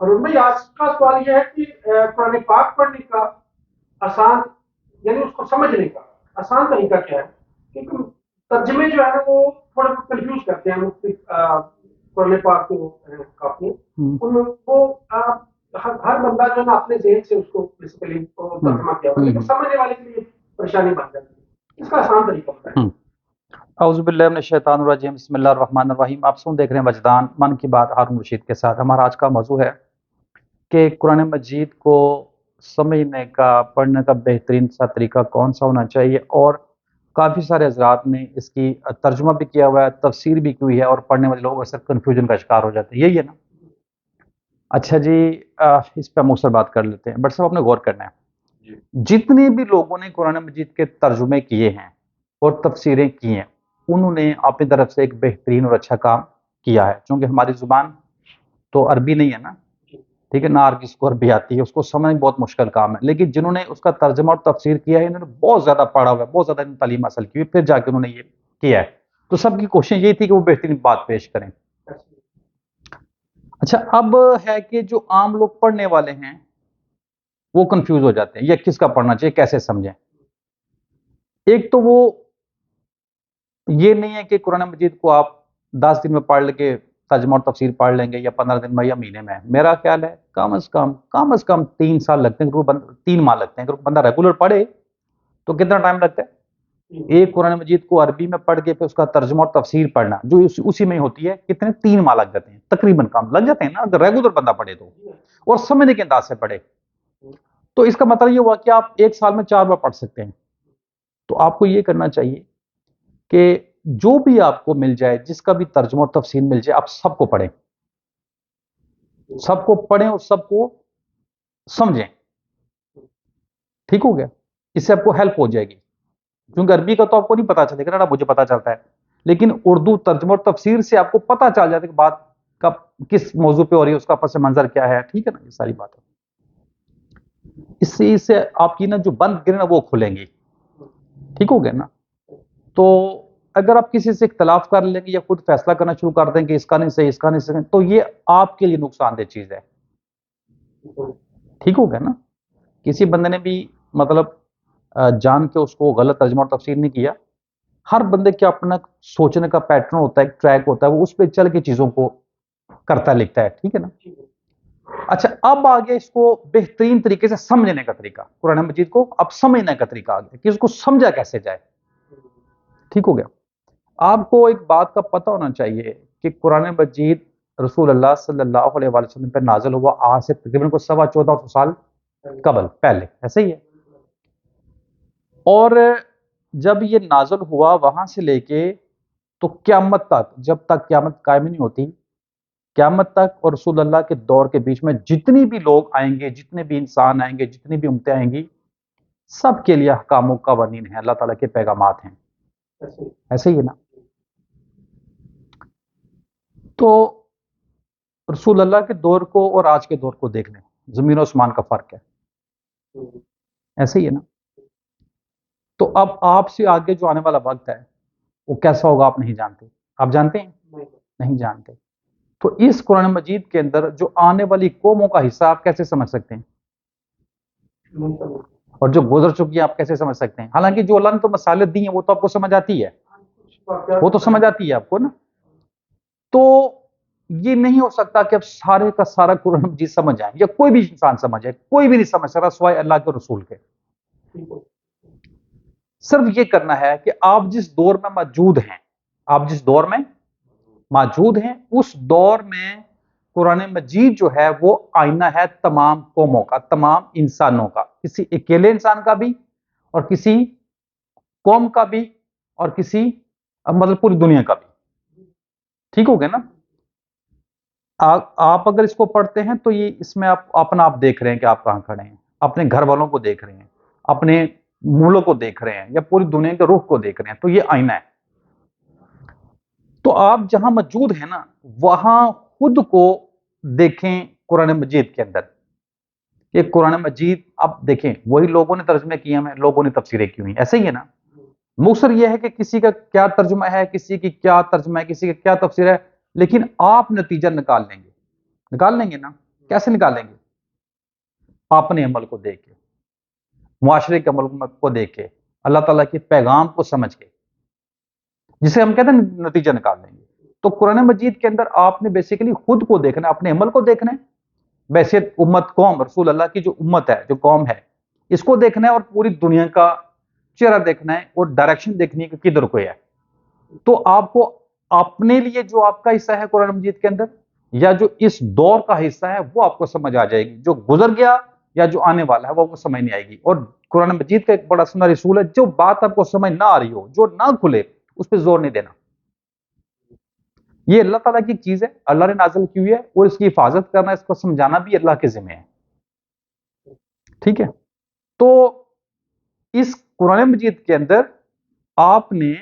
اور ان میں آج کا سوال یہ ہے کہ قرآن پاک پڑھنے کا آسان، یعنی اس کو سمجھنے کا آسان طریقہ کیا ہے؟ کیونکہ ترجمے جو ہے وہ تھوڑے بہت کنفیوز کرتے ہیں مختلف قرآن پاک کے کافی ان میں وہ ہر بندہ جو ہے نا اپنے ذہن سے اس کو بیسیکلی ترجمہ کیا ہوا ہے، لیکن سمجھنے والے کے لیے پریشانی بن جاتی ہے۔ اس کا آسان طریقہ بتائیں۔ اعوذ باللہ من الشیطان الرجیم، بسم اللہ الرحمن الرحیم۔ آپ سن دیکھ رہے ہیں وجدان من کی بات ہارون رشید کے ساتھ۔ ہمارا آج کا موضوع ہے کہ قرآن مجید کو سمجھنے کا، پڑھنے کا بہترین سا طریقہ کون سا ہونا چاہیے، اور کافی سارے حضرات نے اس کی ترجمہ بھی کیا ہوا ہے، تفسیر بھی کی ہوئی ہے، اور پڑھنے والے لوگ اکثر کنفیوژن کا شکار ہو جاتے ہیں۔ یہی ہے نا؟ اچھا جی، اس پہ مختصر بات کر لیتے ہیں، بٹ سب آپ نے غور کرنا ہے۔ جتنے بھی لوگوں نے قرآن مجید کے ترجمے کیے ہیں اور تفسیریں کی ہیں، انہوں نے اپنی طرف سے ایک بہترین اور اچھا کام کیا ہے، چونکہ ہماری زبان تو عربی نہیں ہے نا، ٹھیک ہے نا، ہر کسی کو عربی آتی ہے، اس کو سمجھنا بہت مشکل کام ہے، لیکن جنہوں نے اس کا ترجمہ اور تفسیر کیا ہے، انہوں نے بہت زیادہ پڑھا ہوا ہے، بہت زیادہ تعلیم حاصل کی ہوئی، پھر جا کے انہوں نے یہ کیا ہے، تو سب کی کوشش یہی تھی کہ وہ بہترین بات پیش کریں۔ اچھا، اب ہے کہ جو عام لوگ پڑھنے والے ہیں وہ کنفیوز ہو جاتے ہیں، یہ کس کا پڑھنا چاہیے، کیسے سمجھیں۔ ایک تو وہ یہ نہیں ہے کہ قرآن مجید کو آپ 10 دن میں پڑھ کے ترجمہ اور تفسیر پڑھ لیں گے، یا 15 دن میں، یا مہینے میں۔ میرا خیال ہے کم از کم 3 سال لگتے ہیں، 3 ماہ لگتے ہیں۔ اگر بندہ ریگولر پڑھے تو کتنا ٹائم لگتا ہے؟ ایک قرآن مجید کو عربی میں پڑھ کے پھر اس کا ترجمہ اور تفسیر پڑھنا جو اسی میں ہوتی ہے، کتنے 3 ماہ لگ جاتے ہیں تقریباً، کام لگ جاتے ہیں نا اگر ریگولر بندہ پڑھے تو، اور سمجھنے کے انداز سے پڑھے۔ تو اس کا مطلب یہ ہوا کہ آپ 1 سال میں 4 بار پڑھ سکتے ہیں۔ تو آپ کو یہ کرنا چاہیے کہ جو بھی آپ کو مل جائے، جس کا بھی ترجمہ اور تفسیر مل جائے، آپ سب کو پڑھیں، سب کو پڑھیں اور سب کو سمجھیں۔ ٹھیک ہو گیا؟ اس سے آپ کو ہیلپ ہو جائے گی، کیونکہ عربی کا تو آپ کو نہیں پتا چلے گا نا، مجھے پتا چلتا ہے، لیکن اردو ترجمہ اور تفسیر سے آپ کو پتا چل جاتا ہے کہ بات کا کس موضوع پہ ہو رہی ہے، اس کا پس منظر کیا ہے۔ ٹھیک ہے نا، یہ ساری بات ہے۔ اس سے آپ کی نا جو بند گرے نا وہ کھلیں گی۔ ٹھیک ہو گیا نا؟ تو اگر آپ کسی سے اختلاف کر لیں گے یا خود فیصلہ کرنا شروع کر دیں گے اس کا نہیں صحیح، اس کا نہیں صحیح، تو یہ آپ کے لیے نقصان دہ چیز ہے۔ ٹھیک ہو گیا نا؟ کسی بندے نے بھی مطلب جان کے اس کو غلط ترجمہ اور تفسیر نہیں کیا۔ ہر بندے کے اپنا سوچنے کا پیٹرن ہوتا ہے، ایک ٹریک ہوتا ہے، وہ اس پہ چل کے چیزوں کو کرتا لکھتا ہے۔ ٹھیک ہے نا؟ اچھا، اب آگے اس کو بہترین طریقے سے سمجھنے کا طریقہ، قرآن مجید کو اب سمجھنے کا طریقہ آگے کہ اس کو سمجھا کیسے جائے۔ ٹھیک ہو گیا؟ آپ کو ایک بات کا پتہ ہونا چاہیے کہ قرآن مجید رسول اللہ صلی اللہ علیہ وسلم پہ نازل ہوا آج سے تقریباً کو 1450 سال قبل پہلے، ایسے ہی ہے۔ اور جب یہ نازل ہوا وہاں سے لے کے تو قیامت تک، جب تک قیامت قائم نہیں ہوتی، قیامت تک اور رسول اللہ کے دور کے بیچ میں جتنی بھی لوگ آئیں گے، جتنے بھی انسان آئیں گے، جتنی بھی امتیں آئیں گی، سب کے لیے احکام و قوانین ہیں، اللہ تعالیٰ کے پیغامات ہیں۔ ایسے ہی ہے نا؟ تو رسول اللہ کے دور کو اور آج کے دور کو دیکھ لیں، زمین و آسمان کا فرق ہے۔ ایسے ہی ہے نا؟ تو اب آپ سے آگے جو آنے والا وقت ہے وہ کیسا ہوگا آپ نہیں جانتے۔ آپ جانتے ہیں؟ نہیں جانتے۔ تو اس قرآن مجید کے اندر جو آنے والی قوموں کا حصہ آپ کیسے سمجھ سکتے ہیں، اور جو گزر چکی ہیں آپ کیسے سمجھ سکتے ہیں؟ حالانکہ جو اللہ نے تو مسالت دی ہیں وہ تو آپ کو سمجھ آتی ہے، وہ تو سمجھ آتی ہے آپ کو نا۔ تو یہ نہیں ہو سکتا کہ اب سارے کا سارا قرآن مجید سمجھ جائیں، یا کوئی بھی انسان سمجھ جائے، کوئی بھی نہیں سمجھ سکتا سوائے اللہ کے رسول کے۔ صرف یہ کرنا ہے کہ آپ جس دور میں موجود ہیں، آپ جس دور میں موجود ہیں، اس دور میں قرآن مجید جو ہے وہ آئینہ ہے تمام قوموں کا، تمام انسانوں کا، کسی اکیلے انسان کا بھی، اور کسی قوم کا بھی، اور کسی مطلب پوری دنیا کا بھی۔ ٹھیک ہو گیا نا؟ آپ اگر اس کو پڑھتے ہیں تو یہ اس میں آپ اپنا آپ دیکھ رہے ہیں کہ آپ کہاں کھڑے ہیں، اپنے گھر والوں کو دیکھ رہے ہیں، اپنے ملک کو دیکھ رہے ہیں، یا پوری دنیا کے رخ کو دیکھ رہے ہیں، تو یہ آئینہ ہے۔ تو آپ جہاں موجود ہیں نا وہاں خود کو دیکھیں قرآن مجید کے اندر، کہ قرآن مجید اب دیکھیں وہی لوگوں نے ترجمے کیے ہیں، لوگوں نے تفسیریں کی ہوئی ہیں، ایسے ہی ہے نا؟ مختصر یہ ہے کہ کسی کا کیا ترجمہ ہے، کسی کی کیا ترجمہ ہے، کسی کا کیا تفسیر ہے، لیکن آپ نتیجہ نکال لیں گے نا۔ کیسے نکالیں گے؟ اپنے عمل کو دیکھ کے، معاشرے کے عمل کو دیکھ کے، اللہ تعالیٰ کے پیغام کو سمجھ کے، جسے ہم کہتے ہیں نتیجہ نکال لیں گے۔ تو قرآن مجید کے اندر آپ نے بیسیکلی خود کو دیکھنا ہے، اپنے عمل کو دیکھنا ہے، ویسے امت قوم رسول اللہ کی جو امت ہے، جو قوم ہے، اس کو دیکھنا ہے، اور پوری دنیا کا چہرہ دیکھنا ہے اور ڈائریکشن دیکھنی ہے کہ کدھر کو ہے۔ تو آپ کو اپنے لیے جو آپ کا حصہ ہے قرآن مجید کے اندر، یا جو اس دور کا حصہ ہے، وہ آپ کو سمجھ آ جائے گی۔ جو گزر گیا یا جو آنے والا ہے وہ سمجھ نہیں آئے گی۔ اور قرآن مجید کا ایک بڑا سنہ رسول ہے، جو بات آپ کو سمجھ نہ آ رہی ہو، جو نہ کھلے، اس پہ زور نہیں دینا۔ یہ اللہ تعالیٰ کی چیز ہے، اللہ نے نازل کی ہوئی ہے، اور اس کی حفاظت کرنا، اس کو سمجھانا بھی اللہ کے ذمہ ہے۔ ٹھیک ہے؟ تو اس قرآن مجید کے اندر آپ نے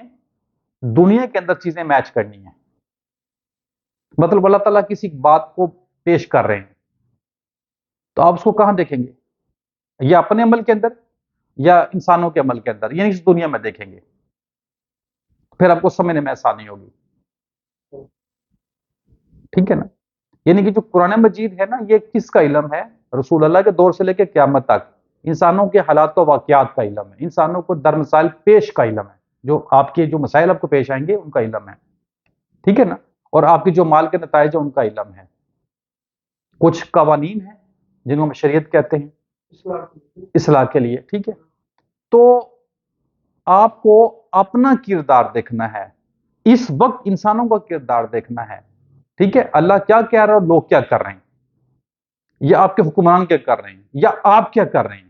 دنیا کے اندر چیزیں میچ کرنی ہیں۔ مطلب اللہ تعالیٰ کسی بات کو پیش کر رہے ہیں، تو آپ اس کو کہاں دیکھیں گے؟ یا اپنے عمل کے اندر، یا انسانوں کے عمل کے اندر، یعنی اس دنیا میں دیکھیں گے، پھر آپ کو سمجھنے میں آسانی ہوگی۔ ٹھیک ہے نا؟ یعنی کہ جو قرآن مجید ہے نا، یہ کس کا علم ہے؟ رسول اللہ کے دور سے لے کے قیامت تک انسانوں کے حالات و واقعات کا علم ہے، انسانوں کو در مسائل پیش کا علم ہے، جو آپ کے جو مسائل آپ کو پیش آئیں گے ان کا علم ہے۔ ٹھیک ہے نا؟ اور آپ کی جو مال کے نتائج ہیں ان کا علم ہے۔ کچھ قوانین ہیں جن کو ہم شریعت کہتے ہیں اصلاح کے لیے۔ ٹھیک ہے؟ تو آپ کو اپنا کردار دیکھنا ہے، اس وقت انسانوں کا کردار دیکھنا ہے۔ ٹھیک ہے؟ اللہ کیا کہہ رہا ہے اور لوگ کیا کر رہے ہیں، یا آپ کے حکمران کیا کر رہے ہیں، یا آپ کیا کر رہے ہیں۔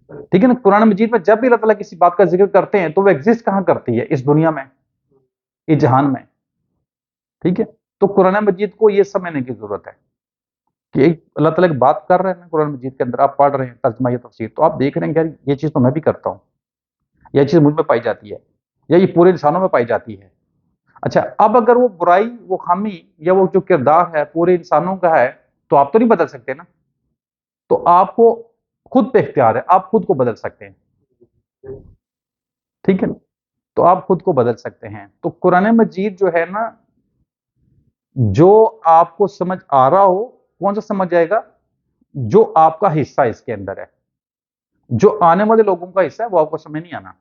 ٹھیک ہے نا؟ قرآن مجید میں جب بھی اللہ تعالیٰ کسی بات کا ذکر کرتے ہیں تو وہ ایگزسٹ کہاں کرتی ہے؟ اس دنیا میں، اس جہان میں۔ ٹھیک ہے؟ تو قرآن مجید کو یہ سمجھنے کی ضرورت ہے کہ اللہ تعالیٰ ایک بات کر رہے ہیں قرآن مجید کے اندر، آپ پڑھ رہے ہیں ترجمہ یا تفسیر، تو آپ دیکھ رہے ہیں کہ یار یہ چیز تو میں بھی کرتا ہوں، یہ چیز مجھ میں پائی جاتی ہے، یا یہ پورے انسانوں میں پائی جاتی ہے۔ اچھا، اب اگر وہ برائی، وہ خامی، یا وہ جو کردار ہے پورے انسانوں کا ہے، تو آپ تو نہیں بدل سکتے نا۔ تو آپ کو خود پہ اختیار ہے، آپ خود کو بدل سکتے ہیں۔ ٹھیک ہے نا؟ تو آپ خود کو بدل سکتے ہیں۔ تو قرآن مجید جو ہے نا، جو آپ کو سمجھ آ رہا ہو، کون سا سمجھ آئے گا؟ جو آپ کا حصہ اس کے اندر ہے۔ جو آنے والے لوگوں کا حصہ ہے وہ آپ کو سمجھ نہیں آنا۔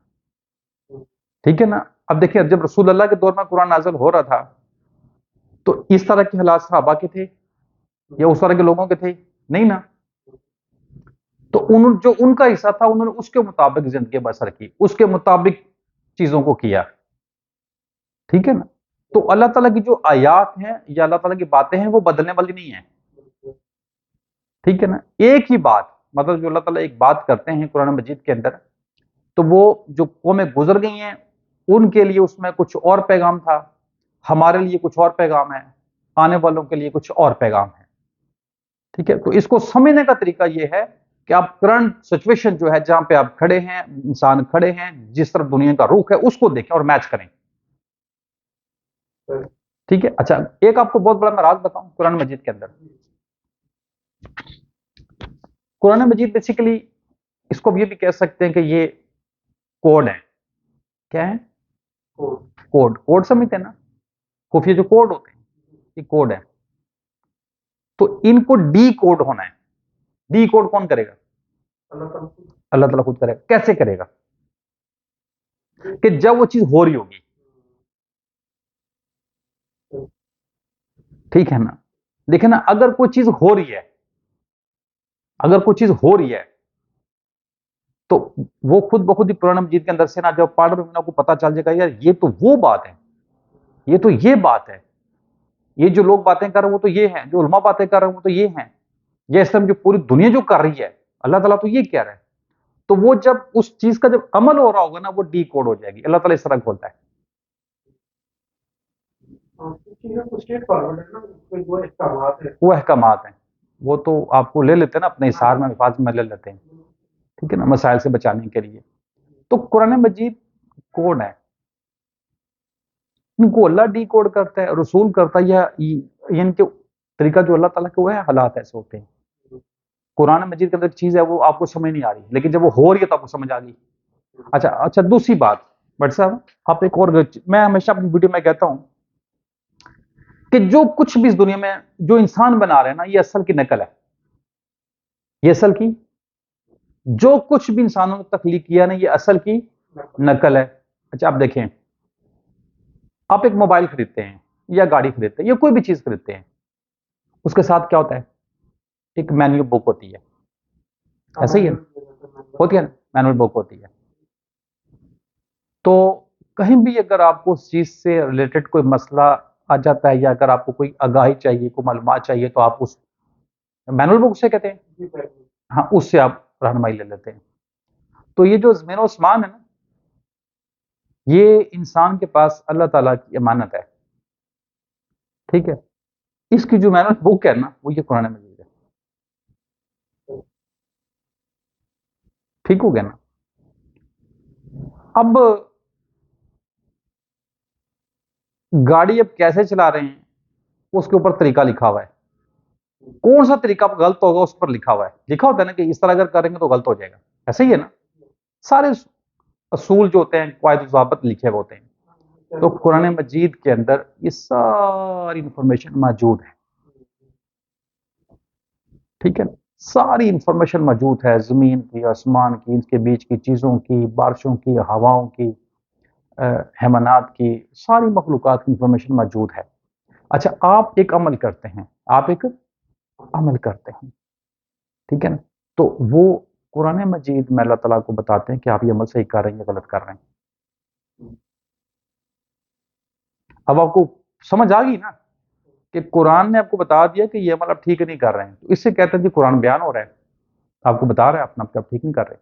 ٹھیک ہے نا؟ اب دیکھیں، جب رسول اللہ کے دور میں قرآن نازل ہو رہا تھا تو اس طرح کے حالات صحابہ کے تھے یا اس طرح کے لوگوں کے تھے؟ نہیں نا۔ تو جو ان کا حصہ تھا، انہوں نے اس کے مطابق زندگی بسر کی، اس کے مطابق چیزوں کو کیا۔ ٹھیک ہے نا؟ تو اللہ تعالیٰ کی جو آیات ہیں یا اللہ تعالیٰ کی باتیں ہیں وہ بدلنے والی نہیں ہیں۔ ٹھیک ہے نا؟ ایک ہی بات، مطلب جو اللہ تعالیٰ ایک بات کرتے ہیں قرآن مجید کے اندر، تو وہ جو قومیں گزر گئی ہیں ان کے لیے اس میں کچھ اور پیغام تھا، ہمارے لیے کچھ اور پیغام ہے، آنے والوں کے لیے کچھ اور پیغام ہے۔ ٹھیک ہے؟ تو اس کو سمجھنے کا طریقہ یہ ہے کہ آپ کرنٹ سچویشن جو ہے، جہاں پہ آپ کھڑے ہیں، انسان کھڑے ہیں، جس طرف دنیا کا رخ ہے، اس کو دیکھیں اور میچ کریں۔ ٹھیک ہے؟ اچھا، ایک آپ کو بہت بڑا میں راز بتاؤں قرآن مجید کے اندر۔ قرآن مجید بیسیکلی اس کو یہ بھی کہہ سکتے ہیں کہ یہ کوڈ ہے۔ کیا ہے؟ کوڈ۔ کوڈ سمجھتے ہیں نا؟ خفیہ جو کوڈ ہوتے ہیں، یہ کوڈ ہے۔ تو ان کو ڈی کوڈ ہونا ہے۔ ڈی کوڈ کون کرے گا؟ اللہ تعالیٰ خود کرے گا۔ کیسے کرے گا؟ کہ جب وہ چیز ہو رہی ہوگی۔ ٹھیک ہے نا؟ دیکھیں نا، اگر کوئی چیز ہو رہی ہے، اگر کوئی چیز ہو رہی ہے تو وہ خود بخود ہی قرآن مجید کے اندر سے نا، جب پڑھ رہے آپ کو پتا چل جائے گا یار یہ تو وہ بات ہے، یہ تو یہ بات ہے، یہ جو لوگ باتیں کر رہے ہیں وہ تو یہ ہیں، جو علماء باتیں کر رہے ہیں وہ تو یہ ہیں، یہ اس طرح جو پوری دنیا جو کر رہی ہے، اللہ تعالیٰ تو یہ کہہ رہا ہے۔ تو وہ جب اس چیز کا جب عمل ہو رہا ہوگا نا، وہ ڈی کوڈ ہو جائے گی۔ اللہ تعالیٰ اس طرح کھولتا ہے۔ وہ احکامات ہیں، وہ تو آپ کو لے لیتے ہیں نا اپنے حصار میں، مفاد میں لے لیتے ہیں۔ ٹھیک ہے نا؟ مسائل سے بچانے کے لیے۔ تو قرآن مجید کوڈ ہے، ان کو اللہ ڈی کوڈ کرتا ہے، رسول کرتا ہے، یا ان کے طریقہ جو اللہ تعالیٰ کے وہ ہے، حالات ایسے ہوتے ہیں۔ قرآن مجید کے اندر ایک چیز ہے وہ آپ کو سمجھ نہیں آ رہی، لیکن جب وہ ہو رہی ہے تو آپ کو سمجھ آ گئی۔ اچھا، دوسری بات بٹ صاحب، آپ ایک اور، میں ہمیشہ اپنی ویڈیو میں کہتا ہوں کہ جو کچھ بھی اس دنیا میں جو انسان بنا رہے ہیں نا، یہ اصل کی نقل ہے. یہ اصل کی جو کچھ بھی انسانوں نے تخلیق کیا نا، یہ اصل کی نقل ہے. اچھا آپ دیکھیں، آپ ایک موبائل خریدتے ہیں یا گاڑی خریدتے ہیں یا کوئی بھی چیز خریدتے ہیں، اس کے ساتھ کیا ہوتا ہے؟ ایک مینیو بک ہوتی ہے. ایسا ہی ہے، ہوتی ہے نا، مینوئل بک ہوتی ہے. تو کہیں بھی اگر آپ کو اس چیز سے ریلیٹڈ کوئی مسئلہ آ جاتا ہے یا اگر آپ کو کوئی آگاہی چاہیے، کوئی معلومات چاہیے، تو آپ اس مینوئل بک سے کہتے ہیں، ہاں اس سے آپ رہنمائی لے لیتے ہیں. تو یہ جو زمین و آسمان ہے نا، یہ انسان کے پاس اللہ تعالیٰ کی امانت ہے. ٹھیک ہے، اس کی جو مینوئل بک ہے نا، وہ یہ قرآن مجید ہے. ٹھیک ہو گیا نا؟ اب گاڑی اب کیسے چلا رہے ہیں اس کے اوپر طریقہ لکھا ہوا ہے. کون سا طریقہ غلط ہوگا اس پر لکھا ہوا ہے. لکھا ہوتا ہے نا کہ اس طرح اگر کریں گے تو غلط ہو جائے گا. ایسا ہی ہے نا؟ سارے اصول جو ہوتے ہیں، قواعد و ضوابط لکھے ہوئے ہوتے ہیں. تو قرآن مجید کے اندر یہ ساری انفارمیشن موجود ہے. ٹھیک ہے نا؟ ساری انفارمیشن موجود ہے، زمین کی، آسمان کی، ان کے بیچ کی چیزوں کی، بارشوں کی، ہواؤں کی، حیوانات کی، ساری مخلوقات کی انفارمیشن موجود ہے. اچھا آپ ایک عمل کرتے ہیں، آپ ایک عمل کرتے ہیں، ٹھیک ہے نا؟ تو وہ قرآن مجید میں اللہ تعالیٰ کو بتاتے ہیں کہ آپ یہ عمل صحیح کر رہے ہیں یا غلط کر رہے ہیں. اب آپ کو سمجھ آ گئی نا کہ قرآن نے آپ کو بتا دیا کہ یہ عمل آپ ٹھیک نہیں کر رہے ہیں، تو اس سے کہتے ہیں کہ قرآن بیان ہو رہا ہے، آپ کو بتا رہا ہے اپنا آپ ٹھیک نہیں کر رہے.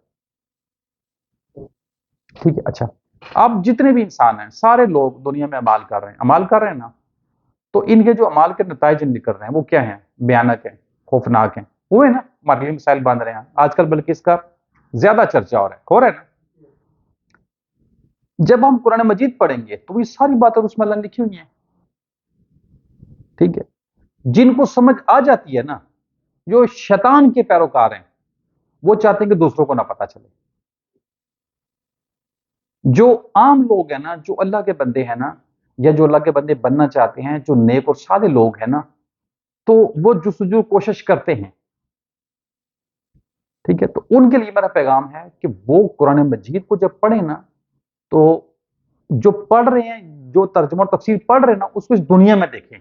ٹھیک ہے. اچھا اب جتنے بھی انسان ہیں، سارے لوگ دنیا میں عمال کر رہے ہیں نا، تو ان کے جو عمال کے نتائج نکل رہے ہیں وہ کیا ہیں؟ بیانک ہیں، خوفناک ہیں. ہوئے نا، ہمارے لیے مسائل باندھ رہے ہیں آج کل، بلکہ اس کا زیادہ چرچا ہو رہا ہے نا. جب ہم قرآن مجید پڑھیں گے تو یہ ساری باتیں اس میں اللہ نے لکھی ہوئی ہیں. ٹھیک ہے. جن کو سمجھ آ جاتی ہے نا، جو شیطان کے پیروکار ہیں، وہ چاہتے ہیں کہ دوسروں کو نہ پتہ چلے. جو عام لوگ ہیں نا، جو اللہ کے بندے ہیں نا، یا جو اللہ کے بندے بننا چاہتے ہیں، جو نیک اور صالح لوگ ہیں نا، تو وہ جستجو کوشش کرتے ہیں. ٹھیک ہے. تو ان کے لیے میرا پیغام ہے کہ وہ قرآن مجید کو جب پڑھیں نا، تو جو پڑھ رہے ہیں، جو ترجمہ اور تفسیر پڑھ رہے ہیں نا، اس کو اس دنیا میں دیکھیں،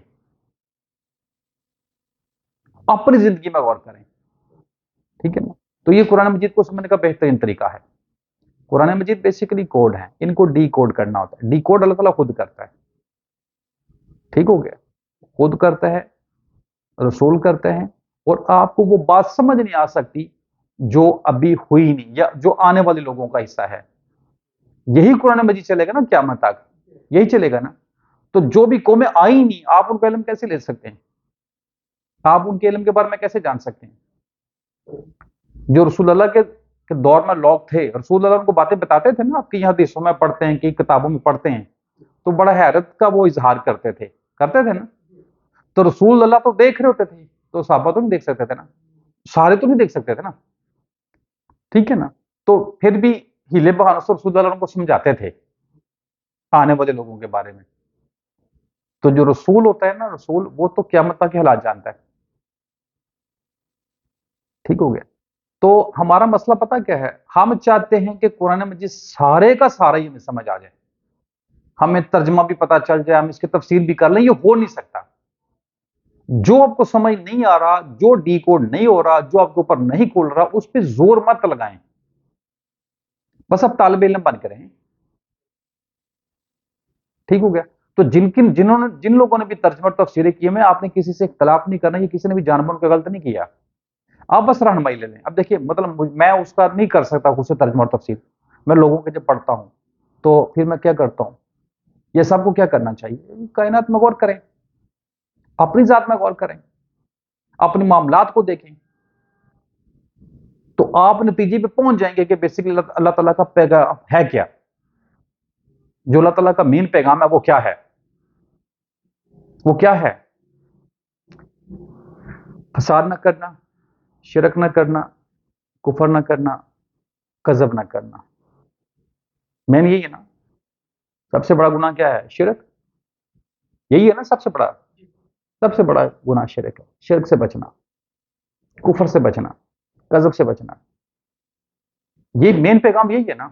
اپنی زندگی میں غور کریں. ٹھیک ہے نا؟ تو یہ قرآن مجید کو سمجھنے کا بہترین طریقہ ہے. قرآن مجید بیسیکلی کوڈ ہے، ان کو ڈی کوڈ کرنا ہوتا ہے. ڈی کوڈ اللہ تعالیٰ خود کرتا ہے. ٹھیک ہو گیا؟ خود کرتا ہے، رسول کرتے ہیں، اور آپ کو وہ بات سمجھ نہیں آ سکتی جو ابھی ہوئی نہیں یا جو آنے والے لوگوں کا حصہ ہے. یہی قرآن مجید چلے گا نا قیامت تک، یہی چلے گا نا. تو جو بھی قومیں آئی نہیں، آپ ان کا علم کیسے لے سکتے ہیں؟ آپ ان کے علم کے بارے میں کیسے جان سکتے ہیں؟ جو رسول اللہ کے دور میں لوگ تھے، رسول اللہ ان کو باتیں بتاتے تھے نا، آپ کی حدیثوں میں پڑھتے ہیں، کی کتابوں میں پڑھتے ہیں، تو بڑا حیرت کا وہ اظہار کرتے تھے نا. تو رسول اللہ تو دیکھ رہے ہوتے تھے، تو صحابہ تو نہیں دیکھ سکتے تھے نا، سارے تو نہیں دیکھ سکتے تھے نا. ٹھیک ہے نا؟ تو پھر بھی ہیلے بہانے سے رسول اللہ کو سمجھاتے تھے آنے والے لوگوں کے بارے میں. تو جو رسول ہوتا ہے نا، رسول وہ تو قیامت تک کے حالات جانتا ہے. ٹھیک ہو گیا؟ تو ہمارا مسئلہ پتہ کیا ہے؟ ہم چاہتے ہیں کہ قرآن مجید سارے کا سارا ہی ہمیں سمجھ آ جائے، ہمیں ترجمہ بھی پتہ چل جائے، ہم اس کی تفسیر بھی کر لیں. یہ ہو نہیں سکتا. جو آپ کو سمجھ نہیں آ رہا، جو ڈی کوڈ نہیں ہو رہا، جو آپ کے اوپر نہیں کھول رہا، اس پہ زور مت لگائیں. بس اب طالب علم بن کے رہیں. ٹھیک ہو گیا؟ تو جن لوگوں نے بھی ترجمہ اور تفسیریں کی میں، آپ نے کسی سے اختلاف نہیں کرنا، یہ کسی نے بھی جان بوجھ کے غلط نہیں کیا. آپ بس رہنمائی لے لیں. اب دیکھیے، مطلب میں اس کا نہیں کر سکتا خود سے ترجمہ اور تفسیر. میں لوگوں کے جب پڑھتا ہوں تو پھر میں کیا کرتا ہوں، یہ سب کو کیا کرنا چاہیے؟ کائنات میں غور کریں، اپنی ذات میں غور کریں، اپنے معاملات کو دیکھیں، تو آپ نتیجے پہ پہنچ جائیں گے کہ بیسیکلی اللہ تعالیٰ کا پیغام ہے کیا، جو اللہ تعالیٰ کا مین پیغام ہے وہ کیا ہے. وہ کیا ہے؟ فساد نہ کرنا، شرک نہ کرنا، کفر نہ کرنا، کذب نہ کرنا. مین یہی ہے نا. سب سے بڑا گناہ کیا ہے؟ شرک. یہی ہے نا سب سے بڑا. سب سے بڑا گناہ شرک ہے. شرک سے بچنا, کفر سے بچنا, کذب سے بچنا, یہ مین پیغام یہی ہے نا.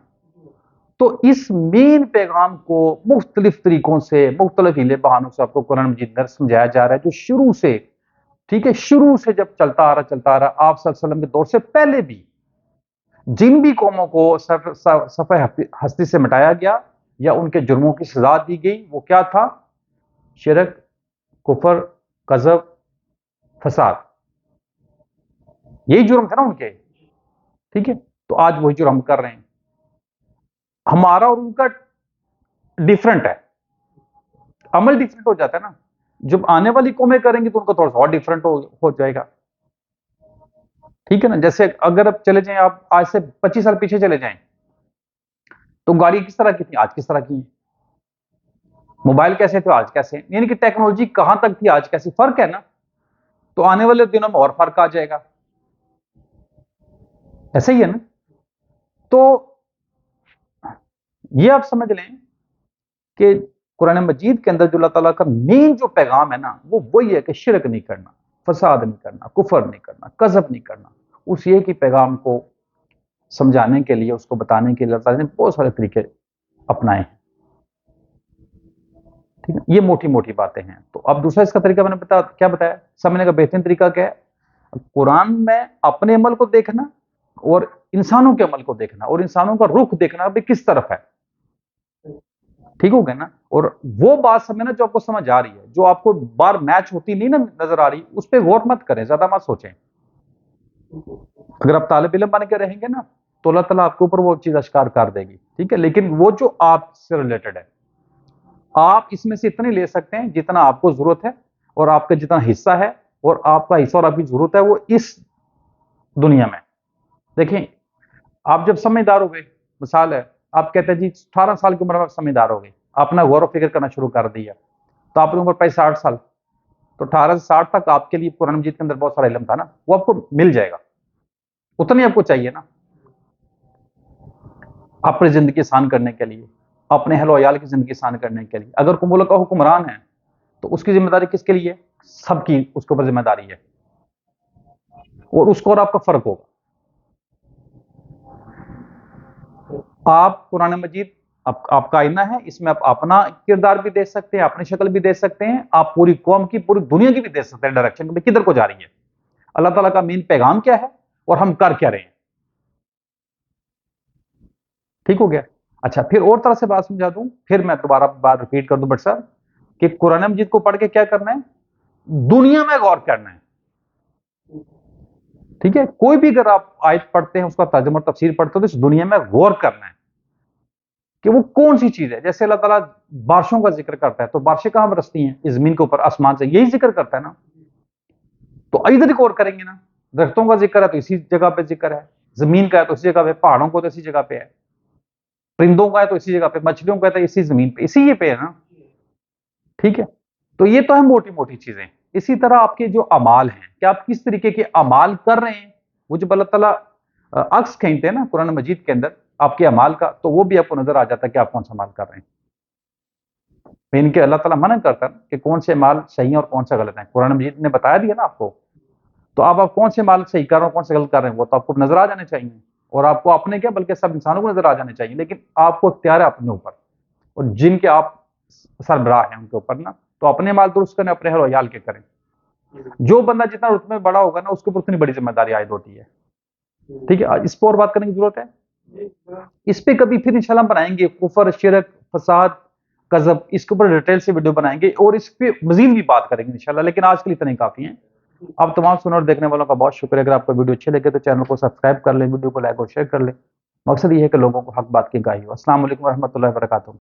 تو اس مین پیغام کو مختلف طریقوں سے, مختلف ہیلے بہانوں سے آپ کو قرآن مجید میں سمجھایا جا رہا ہے, جو شروع سے, ٹھیک ہے, شروع سے جب چلتا آ رہا آپ صلی اللہ علیہ وسلم کے دور سے پہلے بھی جن بھی قوموں کو صفحہ ہستی سے مٹایا گیا یا ان کے جرموں کی سزا دی گئی, وہ کیا تھا؟ شرک, کفر, کذب, فساد. یہی جرم تھے نا ان کے, ٹھیک ہے. تو آج وہی جرم ہم کر رہے ہیں. ہمارا اور ان کا ڈیفرنٹ ہے, عمل ڈیفرنٹ ہو جاتا ہے نا. جب آنے والی قومیں کریں گی تو ان کا تھوڑا سا اور ڈیفرنٹ ہو جائے گا, ٹھیک ہے نا. جیسے اگر اب چلے جائیں, آپ آج سے 25 سال پیچھے چلے جائیں, تو گاڑی کس طرح کی تھی, آج کس طرح کی ہیں. موبائل کیسے تھے, آج کیسے ہیں. یعنی کہ ٹیکنالوجی کہاں تک تھی, آج کیسی, فرق ہے نا. تو آنے والے دنوں میں اور فرق آ جائے گا, ایسے ہی ہے نا. تو یہ آپ سمجھ لیں کہ قرآن مجید کے اندر جو اللہ تعالیٰ کا مین جو پیغام ہے نا, وہ وہی ہے کہ شرک نہیں کرنا, فساد نہیں کرنا, کفر نہیں کرنا, کذب نہیں کرنا. اس ایک ہی پیغام کو سمجھانے کے لیے, اس کو بتانے کے لیے اللہ تعالیٰ نے بہت سارے طریقے اپنائے ہیں, ٹھیک ہے. یہ موٹی موٹی باتیں ہیں. تو اب دوسرا اس کا طریقہ میں نے کیا بتایا, سمجھنے کا بہترین طریقہ کیا ہے؟ قرآن میں اپنے عمل کو دیکھنا اور انسانوں کے عمل کو دیکھنا, اور انسانوں کا رخ دیکھنا بھی کس طرف ہے, ٹھیک ہو گیا نا. اور وہ بات سمجھنا جو آپ کو سمجھ آ رہی ہے, جو آپ کو بار میچ ہوتی نہیں نا نظر آ رہی, اس پہ غور مت کریں, زیادہ مت سوچیں. اگر آپ طالب علم بن کے رہیں گے نا, تو اللہ تعالیٰ آپ کے اوپر وہ چیز اشکار کر دے گی, ٹھیک ہے. لیکن وہ جو آپ سے ریلیٹڈ ہے, آپ اس میں سے اتنے لے سکتے ہیں جتنا آپ کو ضرورت ہے, اور آپ کا جتنا حصہ ہے, اور آپ کا حصہ اور آپ کی ضرورت ہے وہ اس دنیا میں. دیکھیں, آپ جب سمجھدار ہو گئے, مثال ہے, آپ کہتے ہیں جی 18 سال کی عمر میں آپ سمجھدار ہو گئے, آپ نے غور و فکر کرنا شروع کر دیا, تو آپ کی عمر پائی 60 سال, تو 18 سے 60 تک آپ کے لیے قرآن مجید کے اندر بہت سارا علم تھا نا, وہ آپ کو مل جائے گا, اتنا ہی آپ کو چاہیے نا اپنی زندگی آسان کرنے کے لیے, اپنے اہل و عیال کی زندگی آسان کرنے کے لیے. اگر کوئی ملک کا حکمران ہے تو اس کی ذمہ داری کس کے لیے؟ سب کی اس کے اوپر ذمہ داری ہے, اور اس کو اور آپ کا فرق ہوگا. آپ قرآن مجید آپ کا آئینہ ہے, اس میں آپ اپنا کردار بھی دے سکتے ہیں, اپنی شکل بھی دے سکتے ہیں, آپ پوری قوم کی, پوری دنیا کی بھی دے سکتے ہیں ڈائریکشن کہ کدھر کو جا رہی ہے, اللہ تعالیٰ کا مین پیغام کیا ہے, اور ہم کر کیا رہے ہیں. ٹھیک ہو گیا. اچھا, پھر اور طرح سے بات سمجھا دوں, پھر میں دوبارہ بات ریپیٹ کر دوں بٹ صاحب, کہ قرآن مجید کو پڑھ کے کیا کرنا ہے, دنیا میں غور کرنا ہے, ٹھیک ہے. کوئی بھی اگر آپ آیت پڑھتے ہیں, اس کا ترجمہ اور تفسیر پڑھتے ہو, تو اس دنیا میں غور کرنا ہے کہ وہ کون سی چیز ہے. جیسے اللہ تعالیٰ بارشوں کا ذکر کرتا ہے, تو بارشیں کہاں برستی ہیں؟ اس زمین کے اوپر, آسمان سے, یہی ذکر کرتا ہے نا. تو ادھر ہی غور کریں گے نا. درختوں کا ذکر ہے تو اسی جگہ پہ ذکر ہے, زمین کا ہے تو اسی جگہ پہ, پہاڑوں کو تو اسی جگہ پہ ہے, پرندوں کا ہے تو اسی جگہ پہ, مچھلیوں کا ہے تو اسی زمین پہ, اسی یہ پہ ہے نا, ٹھیک ہے. تو یہ تو ہے موٹی موٹی چیزیں. اسی طرح آپ کے جو اعمال ہیں, کہ آپ کس طریقے کے اعمال کر رہے ہیں, وہ جب اللہ تعالیٰ عکس کھینچتے ہیں نا قرآن مجید کے اندر آپ کے اعمال کا, تو وہ بھی آپ کو نظر آ جاتا ہے کہ آپ کون سا عمل کر رہے ہیں. ان کے اللہ تعالیٰ منع کرتا ہے کہ کون سے اعمال صحیح ہیں اور کون سے غلط ہیں, قرآن مجید نے بتایا دیا نا آپ کو. تو آپ کون سے اعمال صحیح کر رہے ہیں اور کون سے غلط کر رہے ہیں, وہ تو آپ کو نظر آ جانے چاہیے, اور آپ کو اپنے کیا بلکہ سب انسانوں کو نظر آ جانے چاہیے. لیکن آپ کو اختیار ہے اپنے اوپر, اور جن کے آپ سربراہ ہیں ان کے اوپر نا, تو اپنے مال درست کریں, اپنے اہل و عیال کے کریں. جو بندہ جتنا رتبے میں بڑا ہوگا نا, اس کے اوپر اتنی بڑی ذمہ داری عائد ہوتی ہے, ٹھیک ہے. اس پر اور بات کرنے کی ضرورت ہے, اس پہ کبھی پھر انشاءاللہ ہم بنائیں گے, کفر, شرک, فساد, کذب, اس کے اوپر ڈیٹیل سے ویڈیو بنائیں گے, اور اس پہ مزید بھی بات کریں گے انشاءاللہ. لیکن آج کے لیے اتنے کافی ہیں. اب تمام سننے اور دیکھنے والوں کا بہت شکریہ. اگر آپ کو ویڈیو اچھے لگے تو چینل کو سبسکرائب کر لیں, ویڈیو کو لائک اور شیئر کر لیں. مقصد یہ ہے کہ لوگوں کو حق بات کی گاہی ہو. السلام علیکم ورحمۃ اللہ وبرکاتہ.